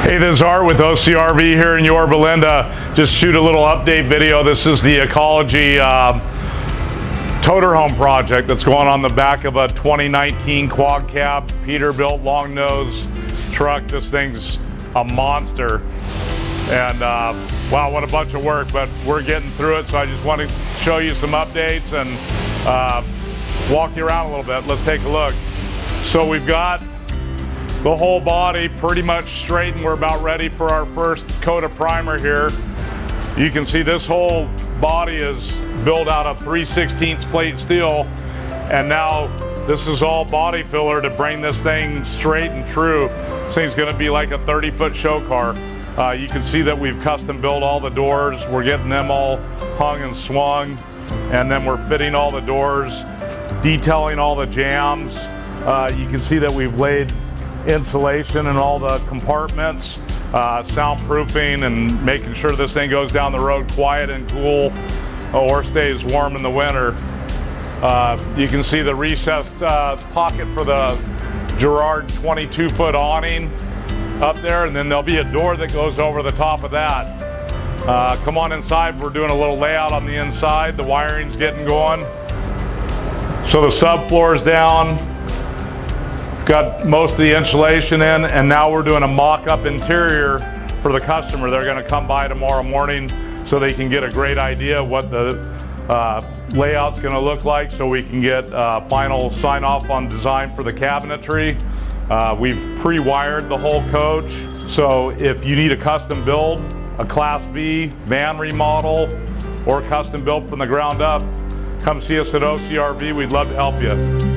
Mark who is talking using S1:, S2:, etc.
S1: Hey, this is Art with OCRV here in Yorba Linda. Just shoot a little update video. This is the Ecology toter home project that's going on the back of a 2019 quad cab Peterbilt long nose truck. This thing's a monster. And wow, what a bunch of work, but we're getting through it. So I just want to show you some updates and walk you around a little bit. Let's take a look. So we've got the whole body pretty much straight, and we're about ready for our first coat of primer here. You can see this whole body is built out of 3/16 plate steel, and now this is all body filler to bring this thing straight and true. This thing's gonna be like a 30-foot show car. You can see that we've custom built all the doors. We're getting them all hung and swung, and then we're fitting all the doors, detailing all the jambs. You can see that we've laid insulation in all the compartments, soundproofing, and making sure this thing goes down the road quiet and cool or stays warm in the winter. You can see the recessed pocket for the Girard 22-foot awning up there, and then there'll be a door that goes over the top of that. Come on inside. We're doing a little layout on the inside. The wiring's getting going. So the subfloor is down. Got most of the insulation in, and now we're doing a mock-up interior for the customer. They're going to come by tomorrow morning so they can get a great idea of what the layout's going to look like, so we can get final sign-off on design for the cabinetry. We've pre-wired the whole coach, so if you need a custom build, a Class B van remodel, or custom built from the ground up, come see us at OCRV. We'd love to help you.